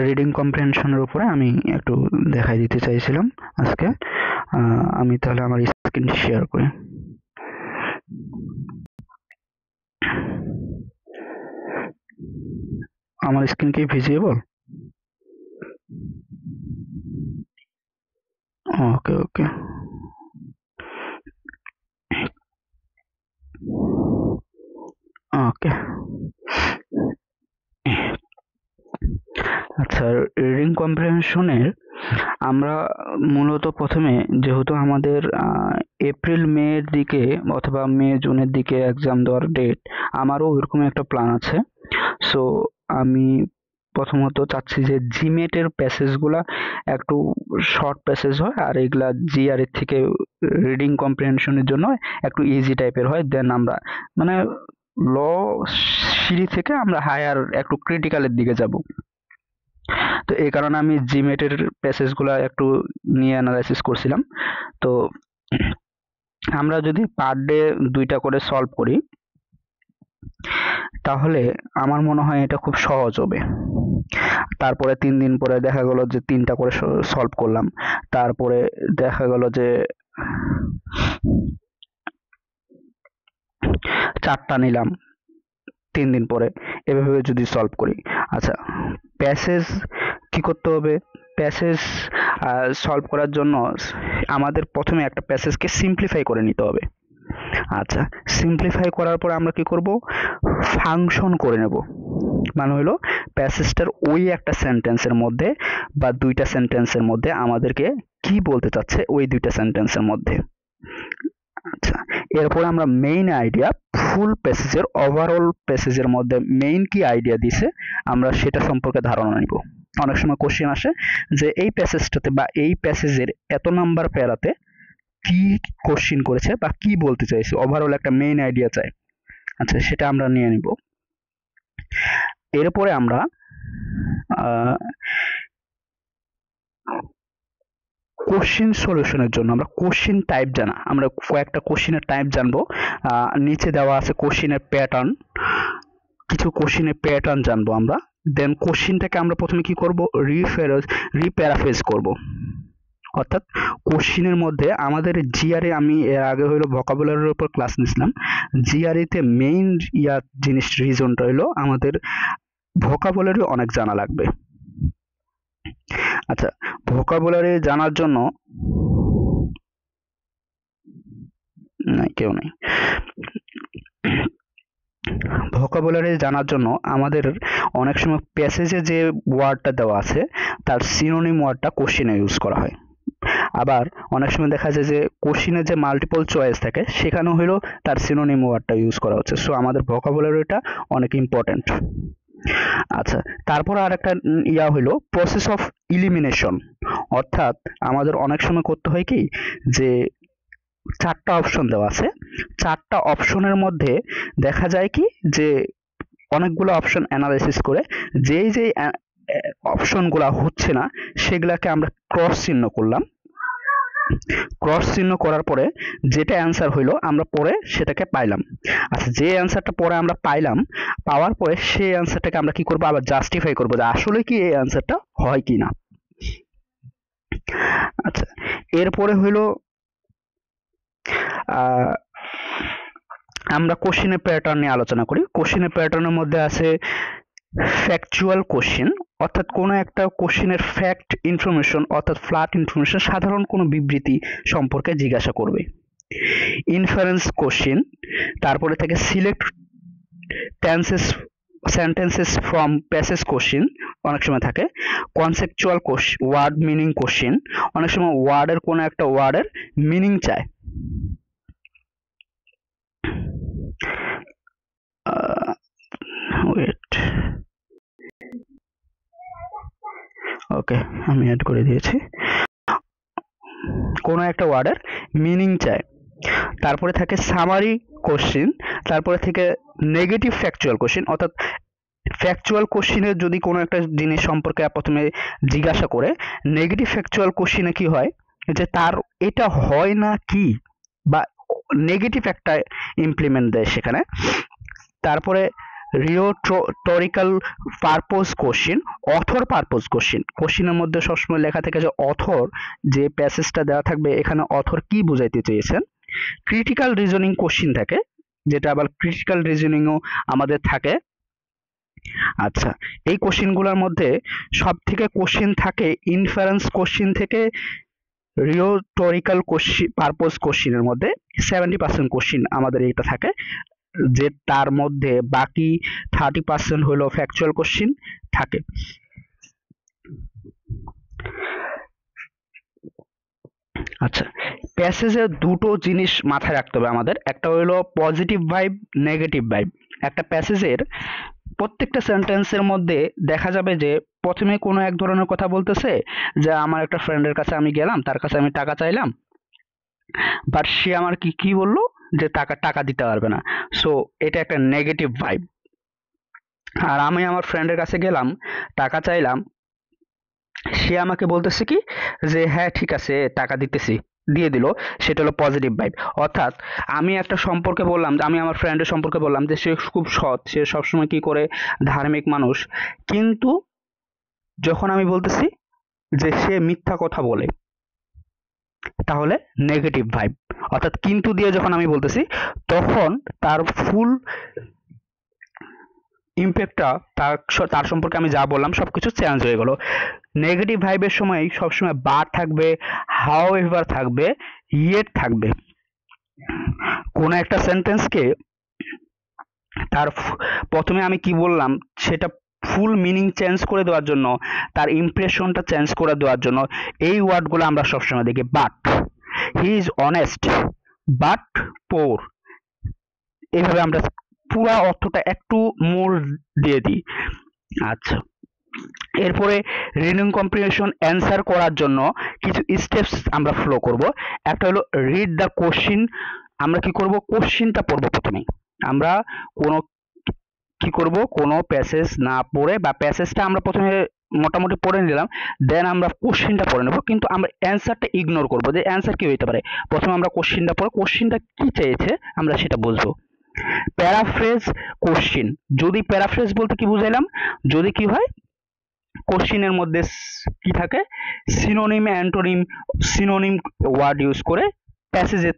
Reading কম্প্রিহেনশনের উপরে আমি একটু দেখাই দিতে চাইছিলাম আজকে। আমি তাহলে আমার স্ক্রিন শেয়ার করি। আমার স্ক্রিন কি ভিজিবল? ওকে ওকে ওকে আচ্ছা, রিডিং কম্প্রিহেনশনের আমরা মূলত প্রথমে, যেহেতু আমাদের এপ্রিল মের দিকে অথবা মে জুনের দিকে এক্সাম দেওয়ার ডেট, আমারও ওইরকম একটা প্ল্যান আছে। সো আমি প্রথমত চাচ্ছি যে জিমেটের প্যাসেজগুলা একটু শর্ট প্যাসেজ হয়, আর এগুলা জিআর এর থেকে রিডিং কম্প্রিহেনশনের জন্য একটু ইজি টাইপের হয়। দেন আমরা মানে ল সিঁড়ি থেকে আমরা হায়ার একটু ক্রিটিক্যালের দিকে যাব। তো এই কারণে আমি জিমেটের প্যাসেজগুলো একটু নিয়ে অ্যানালাইসিস করছিলাম। তো আমরা যদি পার ডে 2টা করে সলভ করি, তাহলে আমার মনে হয় এটা খুব সহজ হবে। তারপরে 3 দিন পরে দেখা গেল যে 3টা করে সলভ করলাম, তারপরে দেখা গেল যে 4টা নিলাম 3 দিন পরে, এভাবে যদি সলভ করি। আচ্ছা, প্যাসেজ কি করতে হবে? প্যাসেজ সলভ করার জন্য আমাদের প্রথমে একটা প্যাসেজকে সিম্পলিফাই করে নিতে হবে। আচ্ছা, সিম্পলিফাই করার পর আমরা কি করব? ফাংশন করে নেব। মানে হলো প্যাসেজটার ওই একটা সেন্টেন্সের মধ্যে বা 2টা সেন্টেন্সের মধ্যে আমাদেরকে কি বলতে চাচ্ছে ওই 2টা সেন্টেন্সের মধ্যে। আচ্ছা, এরপর আমরা মেইন আইডিয়া, ফুল প্যাসেজের ওভারঅল প্যাসেজের মধ্যে মেইন কি আইডিয়া দিছে আমরা সেটা সম্পর্কে ধারণা নিব। অনেক সময় কোশ্চেন আসে যে এই প্যাসেজটাতে বা এই প্যাসেজের এত নাম্বার প্যারাতে কি কোশ্চেন করেছে বা কি বলতে চাইছে, ওভারঅল একটা মেইন আইডিয়া চাই। আচ্ছা, সেটা আমরা নিয়ে নিব। এরপরে আমরা কোশ্চেন সলিউশনের জন্য আমরা কোশ্চেন টাইপ জানা, আমরা কয়েকটা কোশ্চেনের টাইপ জানবো। নিচে দেওয়া আছে কোশ্চেনের প্যাটার্ন, কিছু কোশ্চেনের প্যাটার্ন জানবো আমরা। দেন কোশ্চেনটাকে আমরা প্রথমে কি করব? রিপ্যারাফ্রেজ করব। অর্থাৎ কোশ্চেনের মধ্যে আমাদের জিআরএ, আমি এর আগে হইলো ভোকাবুলারির উপর ক্লাস নিছিলাম। জিআরএতে মেইন জিনিস রিজনটা হলো আমাদের ভোকাবুলারি অনেক জানা লাগবে। আচ্ছা, ভোকাবুলারি জানার জন্য কেউ নেই। ভোকাবুলারি জানার জন্য আমাদের অনেক সময় প্যাসেজে যে ওয়ার্ডটা দেওয়া আছে তার সিনোনিম ওয়ার্ডটা কোশ্চেনে ইউজ করা হয়। আবার অনেক সময় দেখা যায় যে কোশ্চেনে যে মাল্টিপল চয়েস থাকে সেখানেও হলো তার সিনোনিম ওয়ার্ডটা ইউজ করা হচ্ছে। সো আমাদের ভোকাবুলারিটা অনেক ইম্পর্টেন্ট। আচ্ছা, তারপর আর একটা হলো প্রসেস অফ ইলিমিনেশন। অর্থাৎ আমাদের অনেক সময় করতে হয় কি যে 4টা অপশন দেওয়া আছে, 4টা অপশনের মধ্যে দেখা যায় কি যে অনেকগুলো অপশন অ্যানালাইসিস করে যেই যেই অপশনগুলো হচ্ছে না সেগুলাকে আমরা ক্রস চিহ্ন করলাম। ক্রস চিহ্ন করার পরে যেটা অ্যান্সার হইলো আমরা পরে সেটাকে পাইলাম। আচ্ছা, যে অ্যান্সারটা পরে আমরা পাইলাম, পাওয়ার পরে সেই অ্যান্সারটাকে আমরা কি করব? আবার জাস্টিফাই করব যে আসলে কি এই অ্যান্সারটা হয় কি না। আচ্ছা, এরপরে হইলো আমরা কোশ্চেনের প্যাটার্ন নিয়ে আলোচনা করি। কোশ্চেনের প্যাটার্নের মধ্যে আছে ফ্যাকচুয়াল কোশ্চেন, অর্থাৎ কোনো একটা কোশ্চেনের ফ্যাক্ট ইনফরমেশন অর্থাৎ ফ্ল্যাট ইনফরমেশন, সাধারণ কোনো বিবৃতি সম্পর্কে জিজ্ঞাসা করবে। ইনফারেন্স কোশ্চেন, তারপরে থেকে select tenses sentences from passage question অনেক সময় থাকে। কনসেপচুয়াল ওয়ার্ড মিনিং কোশ্চেন, অনেক সময় ওয়ার্ডের কোনো একটা ওয়ার্ডের মিনিং চায়। ওয়েট, ওকে, আমি অ্যাড করে দিয়েছি। কোনো একটা ওয়ার্ডের মিনিং চায়। তারপরে থাকে সামারি কোশ্চেন, তারপরে থেকে নেগেটিভ ফ্যাকচুয়াল কোশ্চেন, অর্থাৎ ফ্যাকচুয়াল কোশ্চেনের যদি কোনো একটা জিনিস সম্পর্কে প্রথমে জিজ্ঞাসা করে, নেগেটিভ ফ্যাকচুয়াল কোশ্চেনে কি হয় যে তার এটা হয় না কি বা নেগেটিভ একটা ইমপ্লিমেন্ট দেয় সেখানে। তারপরে rhetorical purpose question, author purpose question. কোশ্চিনের মধ্যে সবসময় লেখা থাকে যে অথর, যে প্যাসেজটা দেওয়া থাকবে এখানে অথর কি বুঝাইতে চেয়েছেন। ক্রিটিক্যাল রিজনিং কোশ্চিন থাকে, যেটা আবার ক্রিটিক্যাল রিজনিংও আমাদের থাকে। আচ্ছা, এই কোশ্চিনগুলোর মধ্যে সব থেকে কোশ্চিন থাকে ইনফারেন্স কোশ্চিন থেকে রিওটোরিক্যাল কোশ্চিন, পারপোজ কোশ্চিনের মধ্যে 70% কোশ্চিন আমাদের এটা থাকে, যে তার মধ্যে বাকি 30% হলো ফ্যাকচুয়াল কোশ্চিন থাকে। আচ্ছা, প্যাসেজে দুটো জিনিস মাথায় রাখতে হবে আমাদের, একটা হলো পজিটিভ ভাইব, নেগেটিভ ভাইব। একটা প্যাসেজের প্রত্যেকটা সেন্টেন্সের মধ্যে দেখা যাবে যে প্রথমে কোনো এক ধরনের কথা বলতেছে, যে আমার একটা ফ্রেন্ডের কাছে আমি গেলাম, তার কাছে আমি টাকা চাইলাম, বাট সে আমার কি কি বললো, যে টাকা দিতে পারবে না। সো এটা একটা নেগেটিভ ভাইব। আর আমি আমার ফ্রেন্ডের কাছে গেলাম, টাকা চাইলাম, সে আমাকে বলতেছে কি, যে হ্যাঁ ঠিক আছে টাকা দিতেছি, দিয়ে দিল, সেটা হলো পজিটিভ ভাইব। অর্থাৎ আমি একটা সম্পর্কে বললাম, আমি আমার ফ্রেন্ডের সম্পর্কে বললাম যে সে খুব সৎ, সে সবসময় কি করে, ধার্মিক মানুষ, কিন্তু যখন আমি বলতেছি যে সে মিথ্যা কথা বলে, তাহলে নেগেটিভ ভাইব। অর্থাৎ কিন্তু দিয়ে যখন আমি বলতেছি, তখন তার ফুল ইম্প্যাক্টটা, তার সম্পর্কে আমি যা বললাম সবকিছু চেঞ্জ হয়ে গেল। নেগেটিভ ভাইবের সময় সবসময় বাট থাকবে, হাউ এভার থাকবে, ইয়েট থাকবে। কোনো একটা সেন্টেন্সকে তার প্রথমে আমি কি বললাম সেটা ফুল মিনিং চেঞ্জ করে দেওয়ার জন্য, তার ইমপ্রেশনটা চেঞ্জ করে দেওয়ার জন্য এই ওয়ার্ডগুলো আমরা সবসময় দেখি। But he is honest, but poor, এইভাবে আমরা পুরো অর্থটা একটু মোর দিয়ে দিই। আচ্ছা, এরপরে রিডিং কম্প্রিহেনশন অ্যান্সার করার জন্য কিছু স্টেপস আমরা ফলো করব। একটা হলো রিড দ্য কোশ্চিন। আমরা কি করব, কোশ্চিনটা পড়বো প্রথমে। আমরা কোনো কি করব, কোনো প্যাসেজ না পড়ে, বা প্যাসেজটা আমরা প্রথমে মোটামুটি পড়ে নিলাম, দেন আমরা কোশ্চিনটা পড়ে নেব, কিন্তু আমরা অ্যান্সারটা ইগনোর করব, যে অ্যান্সার কি হইতে পারে। প্রথমে আমরা কোশ্চিনটা পড়ে, কোশ্চিনটা কি চেয়েছে আমরা সেটা বুঝবো। প্যারাফ্রেজ কোশ্চিন, যদি প্যারাফ্রেজ বলতে কি বুঝাইলাম, যদি কি হয় কোশ্চিনের মধ্যে কি থাকে, synonym antonym, synonym word use করে, প্যাসেজের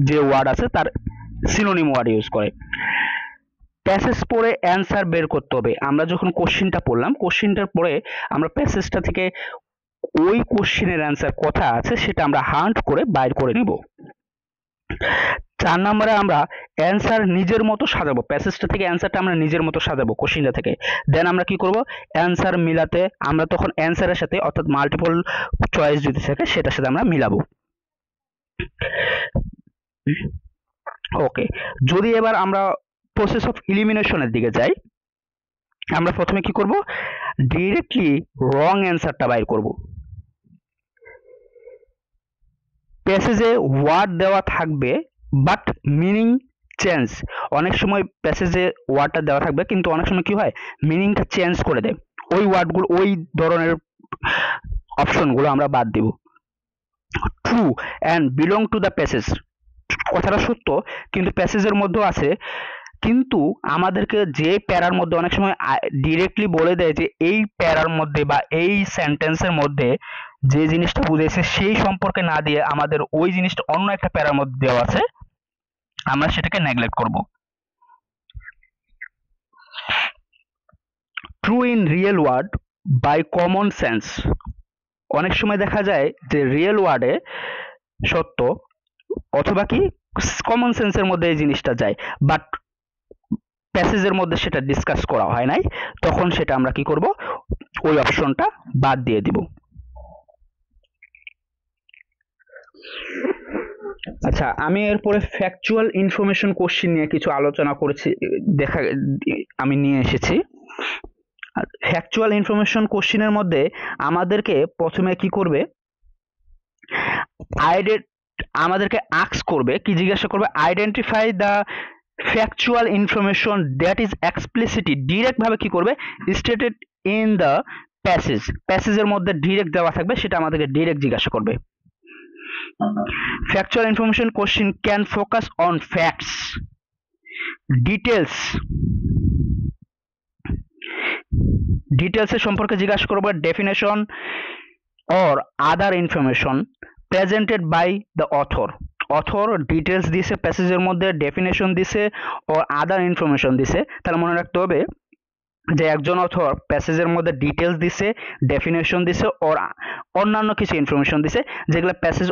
যে ওয়ার্ড আছে তার সিনোনিম ওয়ার্ড ইউজ করে। প্যাসেজ পড়ে অ্যান্সার বের করতে হবে। আমরা যখন কোশ্চিনটা পড়লাম, কোশ্চিনটার পরে আমরা প্যাসেজটা থেকে ওই কোশ্চিনের অ্যান্সার কথা আছে সেটা আমরা হান্ট করে বাইর করে নিব। 4 নম্বরে আমরা অ্যান্সার নিজের মতো সাজাবো, প্যাসেজটা থেকে অ্যান্সারটা আমরা নিজের মতো সাজাবো কোশ্চিনটা থেকে। দেন আমরা কি করব, অ্যান্সার মিলাতে আমরা তখন অ্যান্সারের সাথে, অর্থাৎ মাল্টিপল চয়েস যদি থাকে সেটার সাথে আমরা মিলাবো। ওকে, যদি এবার আমরা প্রসেস অফ ইলিমিনেশনের দিকে যাই, আমরা প্রথমে কি করব, ডিরেক্টলি রং অ্যান্সারটা বাইর করব। প্যাসেজে ওয়ার্ড দেওয়া থাকবে বাট মিনিং চেঞ্জ। অনেক সময় প্যাসেজে ওয়ার্ডটা দেওয়া থাকবে কিন্তু অনেক সময় কি হয়, মিনিংটা চেঞ্জ করে দেয়, ওই ওয়ার্ডগুলো, ওই ধরনের অপশনগুলো আমরা বাদ দিব। True and belong to the passage, কথাটা সত্য কিন্তু প্যাসেজের মধ্যেও আছে, কিন্তু আমাদেরকে যে প্যারার মধ্যে অনেক সময় ডিরেক্টলি বলে দেয় যে এই প্যারার মধ্যে বা এই সেন্টেন্সের মধ্যে যে জিনিসটা বুঝেছে সেই সম্পর্কে না দিয়ে আমাদের ওই জিনিসটা অন্য একটা প্যারার মধ্যে দেওয়া আছে, আমরা সেটাকে নেগলেক্ট করব। True in real world by common sense, অনেক সময় দেখা যায় যে রিয়েল ওয়ার্ডে সত্য, অথবা কি কমন সেন্সের মধ্যে এই জিনিসটা যায়, বাট প্যাসেজের মধ্যে সেটা ডিসকাস করা হয় নাই, তখন সেটা আমরা কি করব, ওই অপশনটা বাদ দিয়ে দিব। আচ্ছা, আমি এরপরে ফ্যাকচুয়াল ইনফরমেশন কোশ্চিন নিয়ে কিছু আলোচনা করেছি, আমি নিয়ে এসেছি। ফ্যাকচুয়াল ইনফরমেশন কোশ্চিনের মধ্যে আমাদেরকে প্রথমে কি করবে, আমাদেরকে আস্ক করবে, কি জিজ্ঞাসা করবে, identify the factual information that is explicitly, direct ভাবে কি করবে, স্টেটেড ইন দ্য প্যাসেজ, প্যাসেজের মধ্যে ডিরেক্ট দেওয়া থাকবে সেটা আমাদেরকে ডিরেক্ট জিজ্ঞাসা করবে। Factual information question can focus on facts, details ডিটেলসের সম্পর্কে জিজ্ঞাসা করবে, definition or other information presented by the author. Author details দিছে প্যাসেজের মধ্যে, ডেফিনেশন দিছে ও আদার ইনফরমেশন দিছে। তাহলে মনে রাখতে হবে যে একজন অথর প্যাসেজের মধ্যে ডিটেলস দিছে, ডেফিনেশন দিছে ওর অন্যান্য কিছু ইনফরমেশন দিছে, যেগুলো প্যাসেজ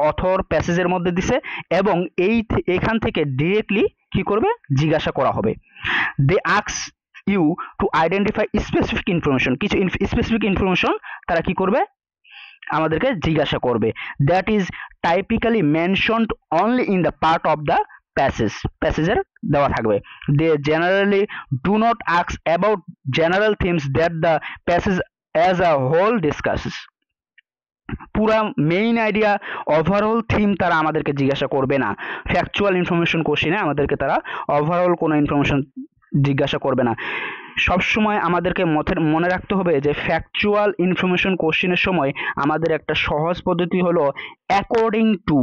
অথর প্যাসেজের মধ্যে দিছে, এবং এখান থেকে ডিরেক্টলি কি করবে, জিজ্ঞাসা করা হবে। They ask you to identify specific information, কিছু স্পেসিফিক ইনফরমেশন তারা কি করবে, আমাদেরকে জিজ্ঞাসা করবে। That is typically mentioned only in the part of the প্যাসেজের দেওয়া থাকবে। They generally do not ask about general themes that the passage as a whole discusses. পুরা মেইন আইডিয়া, ওভারঅল থিম তারা আমাদেরকে জিজ্ঞাসা করবে না। ফ্যাকচুয়াল ইনফরমেশন কোশ্চেনে আমাদেরকে তারা ওভারঅল কোনো ইনফরমেশন জিজ্ঞাসা করবে না। সবসময় আমাদেরকে মনে রাখতে হবে যে ফ্যাকচুয়াল ইনফরমেশন কোশ্চেনের সময় আমাদের একটা সহজ পদ্ধতি হলো অ্যাকর্ডিং টু।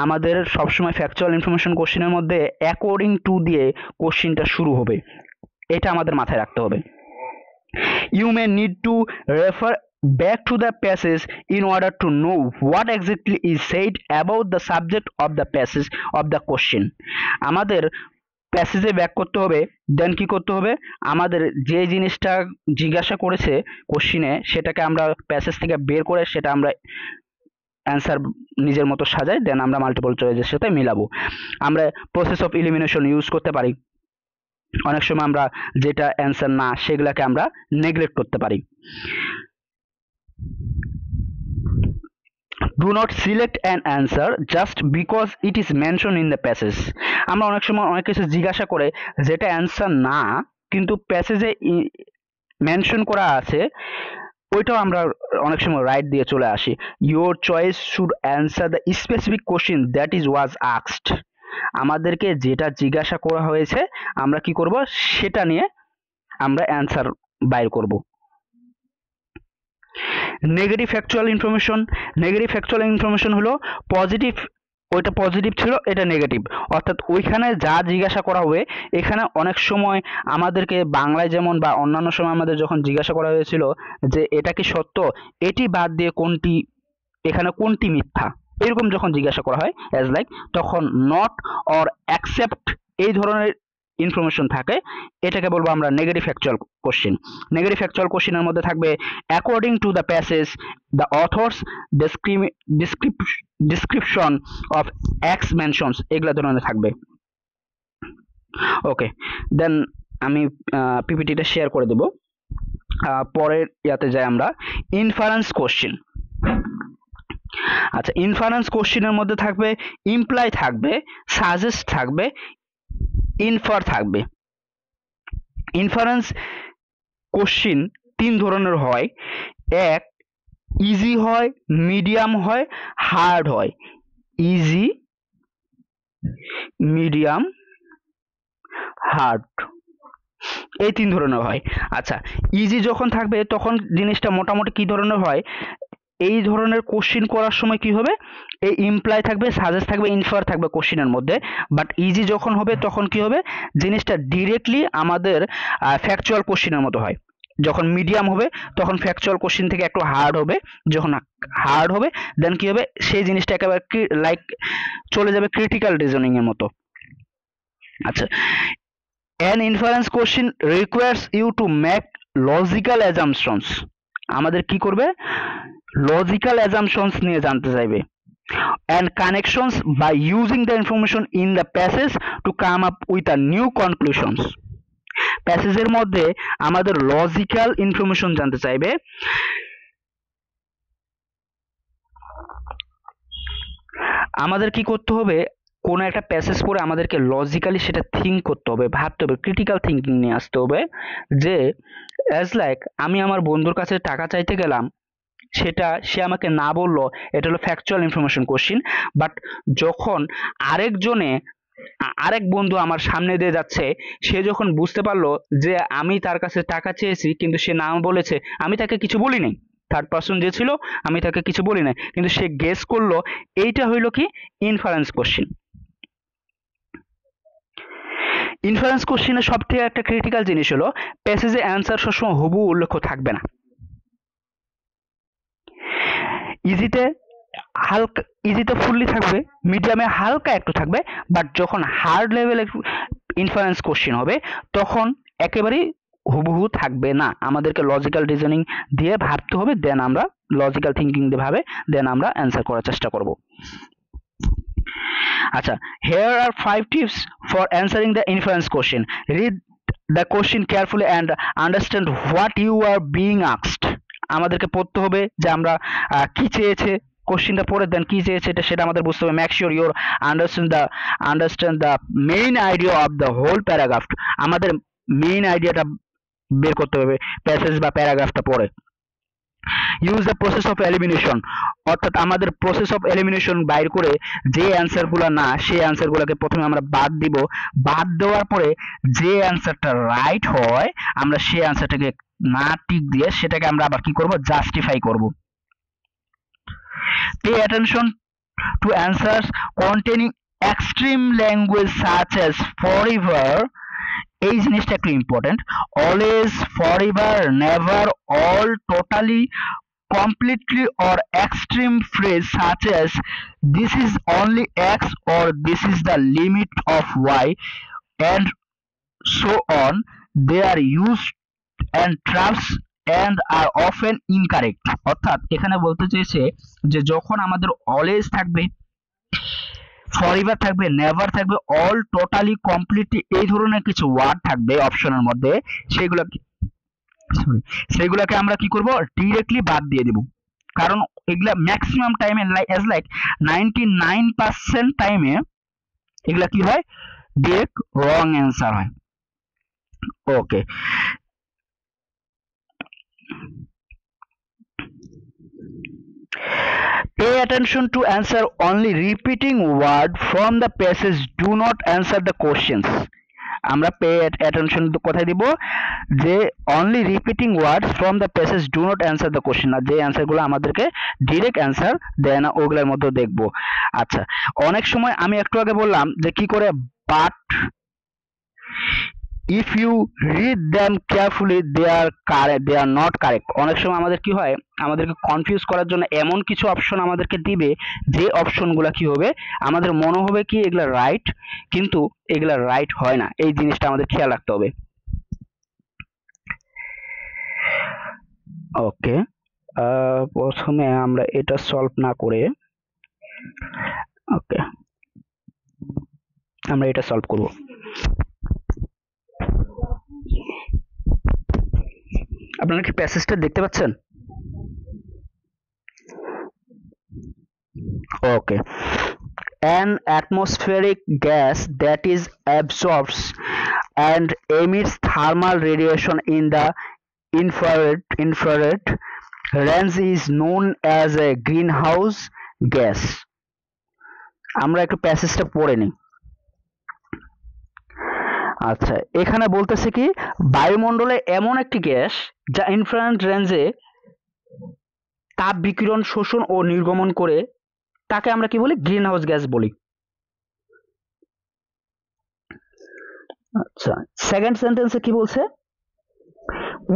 আমাদের সবসময় ফ্যাকচুয়াল ইনফরমেশন কোশ্চেনের মধ্যে অ্যাকর্ডিং টু দিয়ে কোশ্চেনটা শুরু হবে, এটা আমাদের মাথায় রাখতে হবে। You may need to refer back to the passage in order to know what exactly is said about the subject of the passage of the question. আমাদের প্যাসেজে ব্যাক করতে হবে, দেন কি করতে হবে, আমাদের যে জিনিসটা জিজ্ঞাসা করেছে কোশ্চিনে সেটাকে আমরা প্যাসেজ থেকে বের করে সেটা আমরা অ্যান্সার নিজের মতো সাজাই, দেন আমরা মাল্টিপল চয়েসের সাথে মিলাবো। আমরা প্রসেস অফ এলিমিনেশন ইউজ করতে পারি। অনেক সময় আমরা যেটা অ্যান্সার না সেগুলাকে আমরা নেগলেক্ট করতে পারি। Do not select an answer just because it is mention in the passage. আমরা অনেক সময় অনেক কিছু জিজ্ঞাসা করে যেটা অ্যান্সার না কিন্তু প্যাসেজে মেনশন করা আছে, ওইটাও আমরা অনেক সময় রাইট দিয়ে চলে আসি। Your choice should answer the specific question that is was asked. আমাদেরকে যেটা জিজ্ঞাসা করা হয়েছে আমরা কি করব, সেটা নিয়ে আমরা অ্যান্সার বাইর করব। Negative factual information. Negative factual information হলো পজিটিভ, ওইটা পজিটিভ ছিল এটা নেগেটিভ, অর্থাৎ ওইখানে যা জিজ্ঞাসা করা হবে এখানে অনেক সময় আমাদেরকে বাংলায় যেমন বা অন্যান্য সময় আমাদের যখন জিজ্ঞাসা করা হয়েছিল যে এটা কি সত্য, এটি বাদ দিয়ে কোনটি, এখানে কোনটি মিথ্যা, এরকম যখন জিজ্ঞাসা করা হয় অ্যাজ লাইক, তখন নট অর অ্যাকসেপ্ট এই ধরনের ইনফরমেশন থাকে, এটাকে বলবো আমরা negative factual question. Negative factual কোশ্চেনের মধ্যে থাকবে according to the passage, the author's description of x mentions, এগুলা ধরনের থাকবে। ওকে, দেন আমি পিপিটিটা শেয়ার করে দেব। পরের ইয়াতে যাই আমরা, ইনফারেন্স কোশ্চেন। আচ্ছা, ইনফারেন্স কোশ্চেনের মধ্যে থাকবে ইমপ্লাই থাকবে, সাজেস্ট থাকবে, ইনফার থাকবে। ইনফারেন্স কোশ্চেন তিন ধরনের হয়, এক ইজি হয়, মিডিয়াম হয়, হার্ড হয়। ইজি, মিডিয়াম, হার্ড, এই তিন ধরনের হয়। আচ্ছা, ইজি যখন থাকবে তখন জিনিসটা মোটামুটি কি ধরনের হয়, এই ধরনের কোশ্চিন করার সময় কি হবে, এই ইমপ্লাই থাকবে, সাজেস্ট থাকবে, ইনফার থাকবে কোশ্চিনের মধ্যে। বাট ইজি যখন হবে তখন কি হবে, জিনিসটা ডিরেক্টলি আমাদের ফ্যাকচুয়াল কোশ্চিনের মতো হয়। যখন মিডিয়াম হবে তখন ফ্যাকচুয়াল কোশ্চিন থেকে একটু হার্ড হবে, যখন হার্ড হবে দেন কি হবে, সেই জিনিসটা একেবারে লাইক চলে যাবে ক্রিটিক্যাল রিজনিং এর মতো। আচ্ছা, an inference question requires you to make logical assumptions। আমাদের কি করবে, লজিক্যাল অ্যাজাম্পশনস নিয়ে জানতে চাইবে, and connections by using the information in the passage to come up with a new conclusions। প্যাসেজের মধ্যে আমাদের লজিক্যাল ইনফরমেশন জানতে চাইবে। আমাদের কি করতে হবে, কোন একটা প্যাসেজ পড়ে আমাদেরকে লজিক্যালি সেটা থিঙ্ক করতে হবে, ভাবতে হবে, ক্রিটিক্যাল থিঙ্কিং নিয়ে আসতে হবে। যে অ্যাজ লাইক আমি আমার বন্ধুর কাছে টাকা চাইতে গেলাম, সেটা সে আমাকে না বললো, এটা হলো ফ্যাকচুয়াল ইনফরমেশন কোশ্চিন। বাট যখন আরেক বন্ধু আমার সামনে দিয়ে যাচ্ছে, সে যখন বুঝতে পারলো যে আমি তার কাছে টাকা চেয়েছি কিন্তু সে না বলেছে, আমি তাকে কিছু বলি নাই, থার্ড পার্সন যে ছিল আমি তাকে কিছু বলি নাই, কিন্তু সে গেস করলো, এইটা হইলো কি ইনফারেন্স কোশ্চিন। ইনফারেন্স কোশ্চেনের সবথেকে একটা ক্রিটিক্যাল জিনিস হলো প্যাসেজে অ্যান্সার সবসময় হুবহু উল্লেখ থাকবে না। ইজিতে হালকা, ইজিতে ফুললি থাকবে, মিডিয়ামে হালকা একটু থাকবে, বাট যখন হার্ড লেভেলের ইনফারেন্স কোশ্চেন হবে তখন একেবারেই হুবহু থাকবে না। আমাদেরকে লজিক্যাল রিজনিং দিয়ে ভাবতে হবে, দেন আমরা লজিক্যাল থিঙ্কিং দিয়ে ভাবে দেন আমরা অ্যান্সার করার চেষ্টা করব। আচ্ছা, here are 5 tips for answering the inference question. Read the question carefully and understand what you are being asked. আমাদেরকে পড়তে হবে যে আমরা কি চেয়েছে, কোশ্চেনটা পড়ে দেন কি চেয়েছে সেটা আমাদের বুঝতে হবে। Make sure you're understand the main idea of the whole paragraph. আমাদের মেইন আইডিয়াটা বের করতে হবে প্যাসেজ বা প্যারাগ্রাফটা পড়ে। Use the process of elimination, অর্থাৎ আমাদের প্রসেস অফ এলিমিনেশন বাইর করে যে অ্যান্সারগুলো না সেই অ্যান্সারগুলোকে প্রথমে আমরা বাদ দিব, বাদ দেওয়ার পরে যে অ্যান্সারটা রাইট হয় আমরা সেই অ্যান্সারটাকে না টিক দিয়ে সেটাকে আমরা আবার কি করব, জাস্টিফাই করব। Pay attention to answers containing extreme language such as forever, এই জিনিসটা একটু important. Always, forever, never, all, totally, completely or extreme phrase such as this is only x or this is the limit of y and so on, they are used and traps and are often incorrect। অর্থাৎ এখানে বলতে চেয়েছে যে যখন আমাদের always থাকবে, forever থাকবে, never থাকবে, অল, টোটালি, কমপ্লিটলি এই ধরনের কিছু ওয়ার্ড থাকবে অপশনের মধ্যে, সেগুলোকে আমরা কি করব, ডিরেক্টলি বাদ দিয়ে দেব। কারণ এগুলা ম্যাক্সিমাম টাইমে লাইক 99% টাইমে এগুলা কি হয়, ডিরেক্ট রং অ্যান্সার হয়। ওকে, pay attention to answer only repeating word from the passage, do not answer the questions। আমরা পে অ্যাটেনশন কোথায় দিব, যে only repeating words from the passage, do not answer the question, না যে অ্যান্সারগুলো আমাদেরকে direct answer দেয় না ওগুলোর মধ্যে দেখব। আচ্ছা, অনেক সময় আমি একটু আগে বললাম যে কি করে, but if you read them carefully they are correct, they are not correct. অনেক সময় আমাদের কি হয়, আমাদেরকে কনফিউজ করার জন্য এমন কিছু অপশন আমাদেরকে দিবে যে অপশনগুলো কি হবে, আমাদের মনে হবে কি এগুলা রাইট, কিন্তু এগুলা রাইট হয় না। এই জিনিসটা আমাদের খেয়াল রাখতে হবে। ওকে, প্রথমে আমরা এটা সলভ না করে ওকে আমরা এটা সলভ করব। আপনারা কি প্যাসেজটা দেখতে পাচ্ছেন? ওকে, an atmospheric gas that is absorbs and emits thermal radiation in the infrared range is known as a greenhouse gas। আমরা একটু প্যাসেজটা পড়ে নিই। আচ্ছা, এখানে বলতেছে কি, বায়ুমণ্ডলে এমন একটি গ্যাস যা ইনফ্রারেড রেঞ্জে তাপ বিকিরণ শোষণ ও নির্গমন করে, তাকে আমরা কি বলি, গ্রিন হাউস গ্যাস বলি। আচ্ছা, সেকেন্ড সেন্টেন্সে কি বলছে,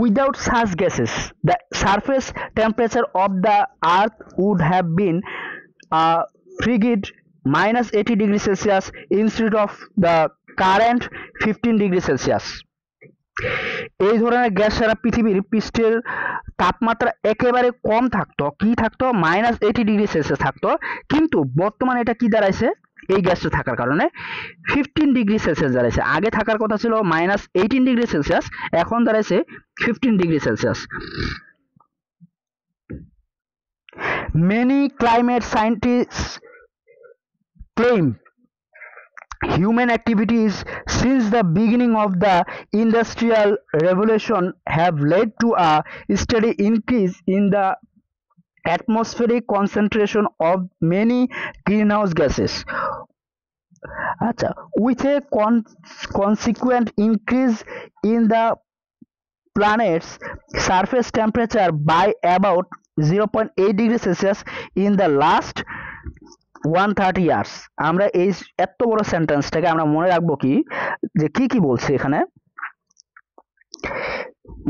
without such gases the surface temperature of the earth would have been frigid -80 degree Celsius instead of the current 15 degree Celsius. এই ধরনের গ্যাস সারা পৃথিবীর পৃষ্ঠের তাপমাত্রা একেবারে কম থাকতো, কি থাকতো, -80 ডিগ্রি সেলসিয়াস থাকতো, কিন্তু বর্তমানে এটা কি দাঁড়াইছে, এই গ্যাসটা থাকার কারণে 15 ডিগ্রি সেলসিয়াস দাঁড়াইছে। আগে থাকার কথা ছিল -18 ডিগ্রি সেলসিয়াস, এখন দাঁড়াইছে 15 degree Celsius. Many climate scientists claim human activities since the beginning of the Industrial Revolution have led to a steady increase in the atmospheric concentration of many greenhouse gases, with a consequent increase in the planet's surface temperature by about 0.8 degrees Celsius in the last 130 years. আমরা এই এত বড় সেন্টেন্সটাকে আমরা মনে রাখবো কি, যে কি কি বলছে এখানে।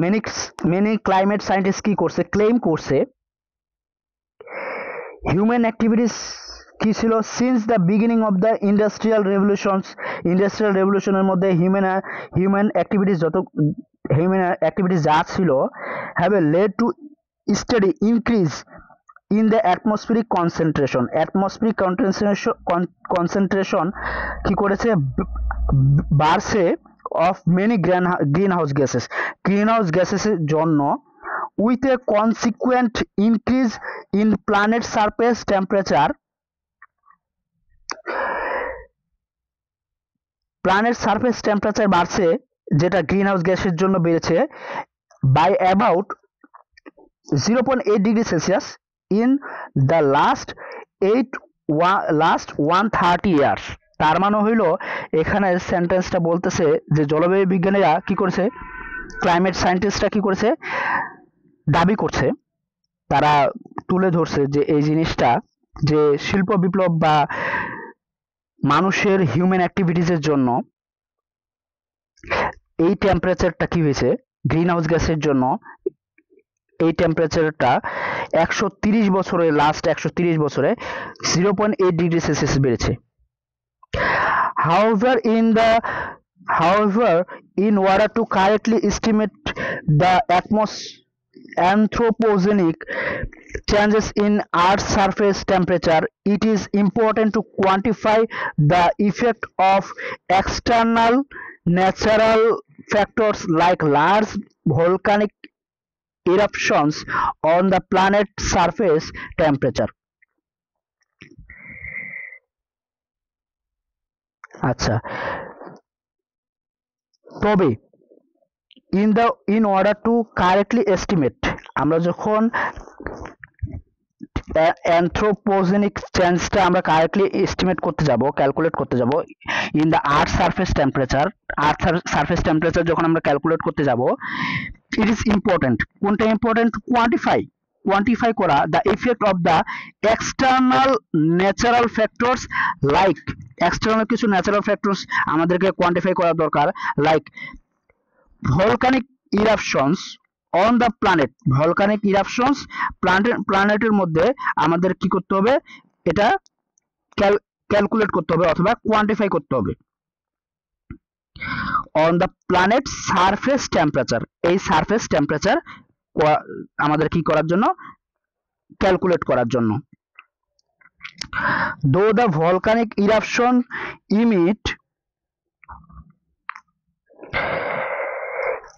মেনি মেনি ক্লাইমেট সায়েন্টিস্ট কি করছে, ক্লেম করছে হিউম্যান অ্যাক্টিভিটিস কি ছিল, since the beginning of the industrial রেভলিউশনের মধ্যে হিউম্যান অ্যাক্টিভিটিস যা ছিল, have a led to steady increase in the concentration কি করেছে, বাড়ছে অফ মেনি গ্রিন হাউস গ্যাসেসের জন্য, with a consequent increase in planet surface temperature. বাড়ছে, যেটা গ্রিন হাউস গ্যাসের জন্য বেড়েছে by about 0.8 degree Celsius in the last 130 years. তার মানে হইল এখানে সেন্টেন্সটা বলতেছে যে জলবায়ু বিজ্ঞানীরা কি করেছে, ক্লাইমেট সায়েন্টিস্টরা কি করেছে, দাবি করছে, তারা তুলে ধরছে যে এই জিনিসটা, যে শিল্প বিপ্লব বা মানুষের হিউম্যান অ্যাক্টিভিটিসের জন্য এই টেম্পারেচারটা কি হয়েছে, গ্রিন হাউস গ্যাসের জন্য এই টেম্পারেচারটা 130 বছরে 0.8 ডিগ্রি সেলসিয়াস বেড়েছে। However, in order to correctly estimate the anthropogenic changes in Earth's surface temperature, it is important to quantify the effect of external natural factors like large volcanic eruptions on the planet's surface temperature. আচ্ছা, তবে in order to correctly estimate, আমরা যখন anthropogenic চেঞ্জটা আমরা correctly estimate করতে যাব, calculate করতে যাব in the earth surface temperature যখন আমরা ক্যালকুলেট করতে যাব, ইট ইজ ইম্পর্টেন্ট, কোনটা ইম্পর্টেন্ট, কোয়ান্টিফাই করা the effect of the external natural factors, like external কিছু ন্যাচারাল ফ্যাক্টরস আমাদেরকে কোয়ান্টিফাই করা দরকার, like volcanic eruptions on the planet. Volcanic eruptions প্ল্যানেটের মধ্যে আমাদের কি করতে হবে, এটা ক্যালকুলেট করতে হবে অথবা কোয়ান্টিফাই করতে হবে। On the planet surface temperature, এই সারফেস টেম্পারেচার আমাদের কি করার জন্য, ক্যালকুলেট করার জন্য। দো the volcanic eruption emit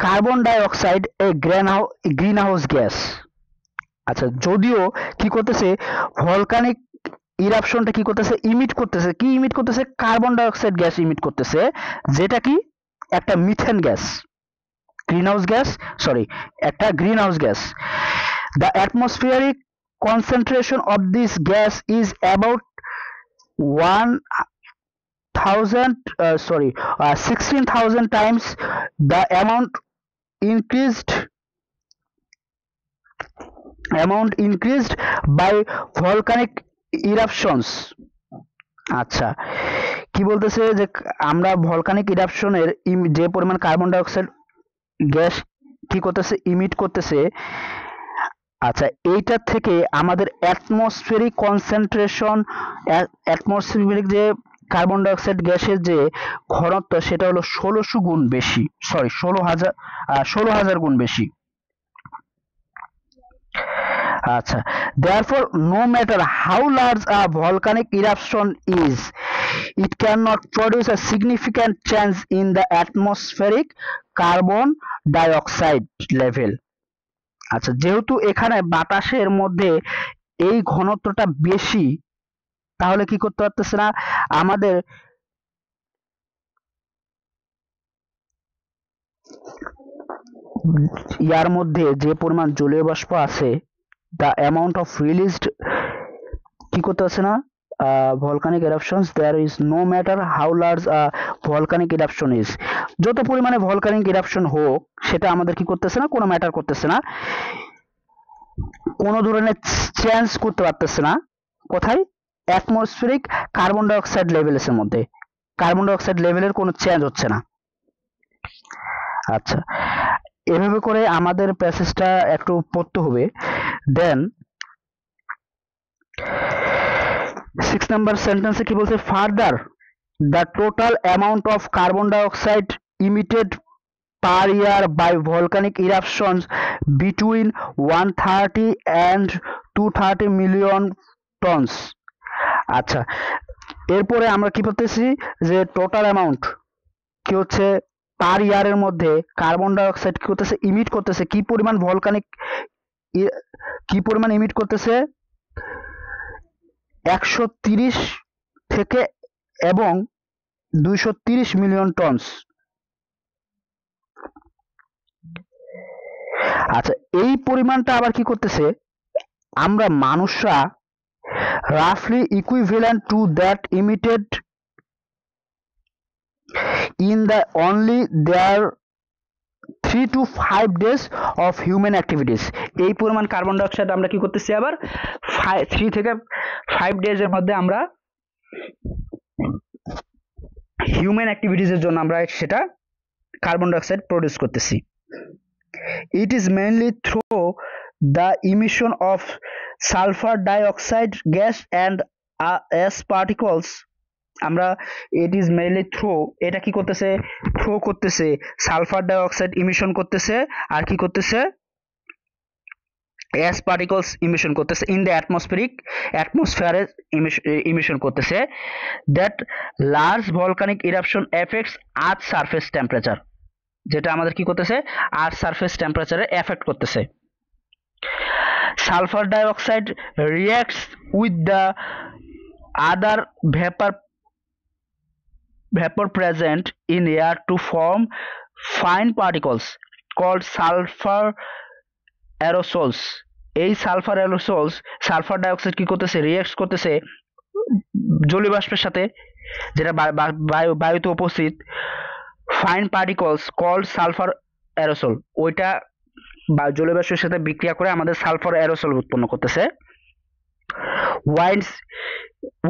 carbon die oxide a green house gas. আচ্ছা, যদিও কি করতেছে, ভলকানিক ইরাপশনটা কি করতেছে, ইমিট করতেছে carbon die oxide gas emit করতেছে, যেটা কি একটা মিথেন গ্যাস, একটা green house gas. The atmospheric concentration of this gas is about 16,000 times the amount increased by volcanic eruptions. আচ্ছা, কি বলতেছে যে আমরা ভলকানিক ইরাপশনের যে পরিমাণ কার্বন ডাই অক্সাইড গ্যাস কি করতেছে, ইমিট করতেছে, আচ্ছা এইটা থেকে আমাদের অ্যাটমসফিয়ারিক যে কার্বন ডাই অক্সাইড গ্যাসের যে ঘনত্ব, সেটা হলো 1600 গুণ বেশি, 16,000 গুণ বেশি। আচ্ছা, therefore no matter how large a volcanic eruption is, it cannot produce a significant change in the atmospheric carbon dioxide level. আচ্ছা, যেহেতু এখানে বাতাসের মধ্যে এই ঘনত্বটা বেশি, তাহলে কি করতে পারতেছে না, আমাদের ইয়ার মধ্যে যে পরিমাণ জলীয় বাষ্প আছে, দ্য অ্যামাউন্ট অফ রিলিজড কি করতে পারছে না, volcanic eruptions, there is no matter how large a volcanic eruption is, যত পরিমাণে ভলকানিক ইরাপশন হোক সেটা আমাদের কি করতেছে না, কোনো ম্যাটার করতেছে না, কোনো ধরনের চেঞ্জ করতে পারতেছে না, কোথায়, অ্যাটমসফিয়ারিক কার্বন ডাই অক্সাইড লেভেলসের মধ্যে, কার্বন ডাই অক্সাইড লেভেলের কোনো চেঞ্জ হচ্ছে না। আচ্ছা, এভাবে করে আমাদের প্যাসেজটা একটু পড়তে হবে। দেন 6 নাম্বার সেন্টেন্সে কি বলছে, further the total amount of carbon die oxide emitted per year by volcanic eruptions between 130 and 230 million tons। আচ্ছা, এরপরে আমরা কি বলতেছি যে টোটাল অ্যামাউন্ট কি হচ্ছে পার ইয়ারের মধ্যে কার্বন ডাই অক্সাইড কি করতেছে, ইমিট করতেছে, কি পরিমাণ ভলকানিক কি পরিমাণ ইমিট করতেছে 130 থেকে এবং 230 মিলিয়ন টনস। আচ্ছা, এই পরিমাণটা আবার কি করতেছে, আমরা মানুষরা রাফলি equivalent to that emitted in the only their 3 to 5 days of human activities. এই পরিমাণ কার্বন ডাই অক্সাইড আমরা কি করতেছি আবার 3 থেকে 5 ডেজ এর মধ্যে আমরা হিউম্যান অ্যাক্টিভিটিস এর জন্য আমরা সেটা কার্বন ডাই অক্সাইড প্রডিউস করতেছি। It is mainly through the emission of sulfur dioxide gas and as particles আমরা it is mainly through এটা কি করতেছে, থ্রো করতেছে, সালফার ডাইঅক্সাইড ইমিশন করতেছে আর কি করতেছে গ্যাস পার্টিকলস ইমিশন করতেছে ইন দ্য অ্যাটমসফিয়ারে ইমিশন করতেছে, that large volcanic eruption effects earth surface temperature, যেটা আমাদের কি করতেছে আর্থ সারফেস টেম্পারেচারে এফেক্ট করতেছে। Sulphur dioxide reacts with the other vapor present in air to form fine particles called sulfur aerosols। এই sulphur অ্যারোসোলস sulphur dioxide কি করতেছে, react করতেছে জলীয় বাষ্পের সাথে, যেটা বায়ুতে উপস্থিত, fine particles called sulphur aerosol, ওইটা জলীয় বাষ্পের সাথে বিক্রিয়া করে আমাদের সালফার অ্যারোসোল উৎপন্ন করতেছে।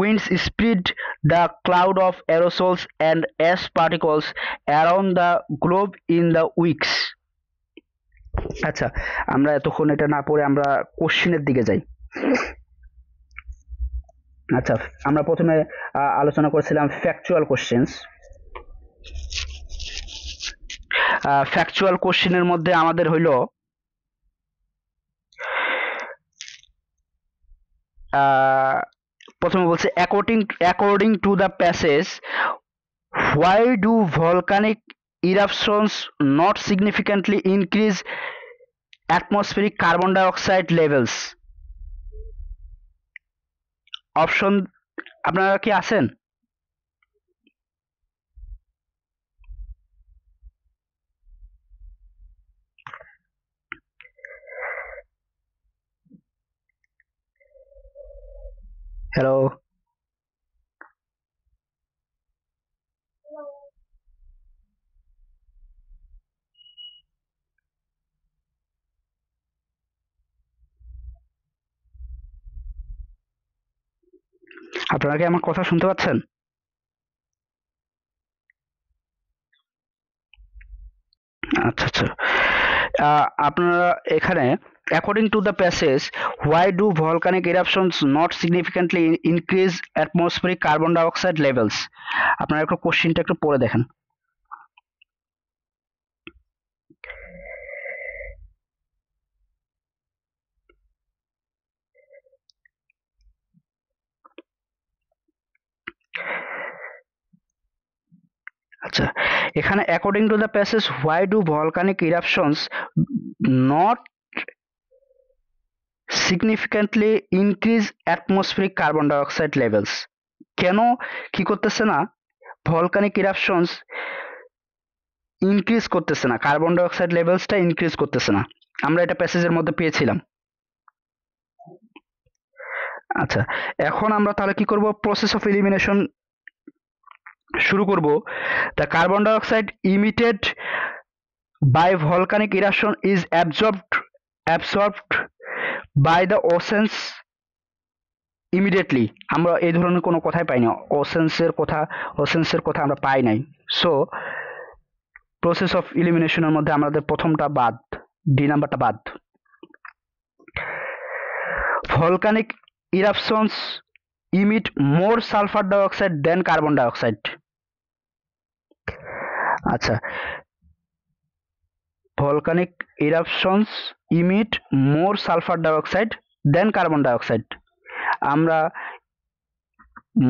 winds spread the cloud of aerosols and ash particles around the globe in the weeks। আচ্ছা, আমরা এতক্ষণ এটা না পড়ে আমরা কোশ্চেনের দিকে যাই। আচ্ছা, আমরা প্রথমে আলোচনা করেছিলাম ফ্যাকচুয়াল কোশ্চেনস। ফ্যাকচুয়াল কোশ্চেনের মধ্যে আমাদের হইল প্রথমে বলছে according to the passage why do volcanic eruptions not significantly increase atmospheric carbon dioxide levels. Option আপনারা কি আছেন? হ্যালো, আপনারা কি আমার কথা শুনতে পাচ্ছেন? আচ্ছা আচ্ছা, আপনারা এখানে according to the passage why do volcanic eruptions not significantly increase atmospheric carbon dioxide levels, আপনারা একটু কোশ্চেনটা একটু পড়ে দেখেন। আচ্ছা, এখানে according to the passage why do volcanic eruptions not significantly increase atmospheric carbon dioxide levels, কেন কি করতেছে না ভলকানিক ইরাপশনস ইনক্রিজ করতেছে না, কার্বন ডাইঅক্সাইড লেভেলসটা ইনক্রিজ করতেছে না, আমরা এটা প্যাসেজের মধ্যে পেয়েছিলাম। আচ্ছা, এখন আমরা তাহলে কি করব, প্রসেস অফ এলিমিনেশন শুরু করব। The carbon dioxide emitted by volcanic eruption is absorbed by the oceans immediately আমরা এই ধরনের কোনো কথাই পাইনি, ওসেন্সের কথা আমরা পাই নাই। সো প্রসেস অফ ইলিমিনেশনের মধ্যে আমাদের প্রথমটা বাদ, ডি নাম্বারটা বাদ। ভলকানিক ইরাপশনস ইমিট মোর সালফার ডাইঅক্সাইড দেন কার্বন ডাইঅক্সাইড। আচ্ছা, ভলকানিক ইরাপশনস ইমিট মোর সালফার ডাইঅক্সাইড দেন কার্বন ডাইঅক্সাইড। আমরা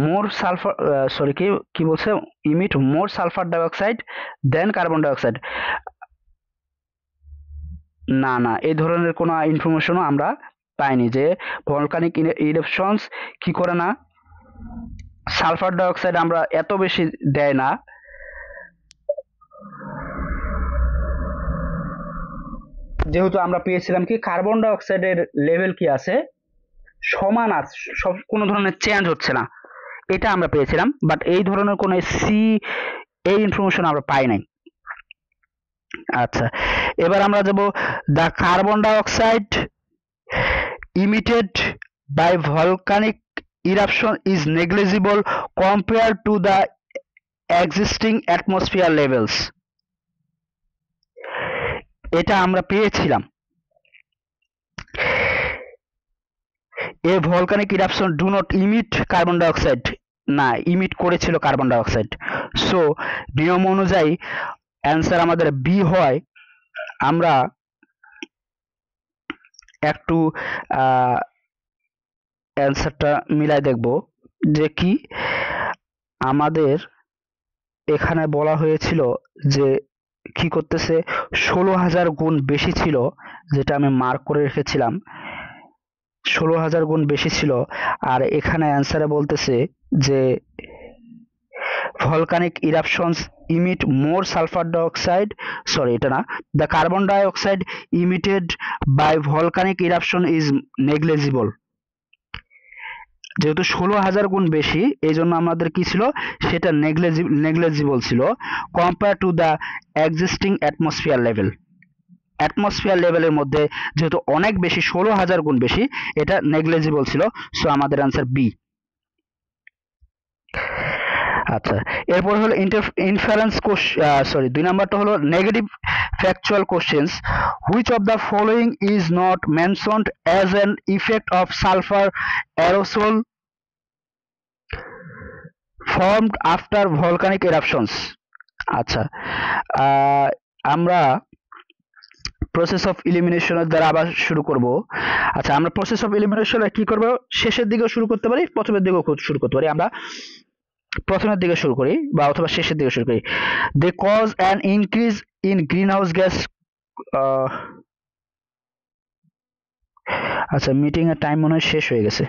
মোর সালফার কি বলছে, ইমিট মোর সালফার ডাইঅক্সাইড দেন কার্বন ডাইঅক্সাইড। না না, এই ধরনের কোনো ইনফরমেশনও আমরা পাইনি যে ভলকানিক ইরাপশনস কি করে না, সালফার ডাইঅক্সাইড আমরা এত বেশি দেয় না। যেহেতু আমরা পেয়েছিলাম কি কার্বন ডাইঅক্সাইডের লেভেল কি আছে, সমান আছে, সব কোনো ধরনের চেঞ্জ হচ্ছে না, এটা আমরা পেয়েছিলাম। বাট এই ধরনের কোনো এই ইনফরমেশন আমরা পাই নাই। আচ্ছা, এবার আমরা যাব the carbon dioxide emitted by volcanic eruption is negligible compare to the existing atmosphere levels. এটা আমরা পেয়েছিলাম। A volcanic eruption do not emit carbon dioxide, না ইমিট করেছিল কার্বন ডাইঅক্সাইড। সো নিয়ম অনুযায়ী অ্যান্সার আমাদের বি হয়। আমরা একটু অ্যান্সারটা মিলাই দেখব যে কি আমাদের এখানে বলা হয়েছিল যে কি করতেছে 16,000 গুণ বেশি ছিল, যেটা আমি মার্ক করে রেখেছিলাম, 16,000 গুণ বেশি ছিল। আর এখানে অ্যান্সারে বলতেছে যে volcanic eruptions emit more sulfur dioxide, sorry এটা না, the carbon dioxide emitted by volcanic eruption is negligible। যেহেতু 16,000 গুণ বেশি, এই জন্য আমাদের কি ছিল, সেটা নেগলিজিবল ছিল compare to the existing atmosphere level. Atmosphere লেভেলের মধ্যে যেহেতু অনেক বেশি, 16,000 গুণ বেশি, এটা নেগলিজিবল ছিল। সো আমাদের অ্যান্সার বি। আচ্ছা, এরপর হলো ইনফারেন্স কোশ্চেন, 2 নাম্বারটা হলো negative factual questions. Which of the following is not mentioned as an effect of sulphur aerosol formed after volcanic eruptions. আচ্ছা, আমরা প্রসেস অফ ইলিমিনেশনের দ্বারা আবার শুরু করব। আচ্ছা, আমরা প্রসেস অফ ইলিমিনেশনে কি করব, শেষের দিকেও শুরু করতে পারি, প্রথমের দিকেও শুরু করতে পারি। আমরা প্রথমের দিকে শুরু করি বা অথবা শেষের দিকে শুরু করি। They cause an increase in green house gas. আচ্ছা, মিটিং এর টাইম মনে হয় শেষ হয়ে গেছে।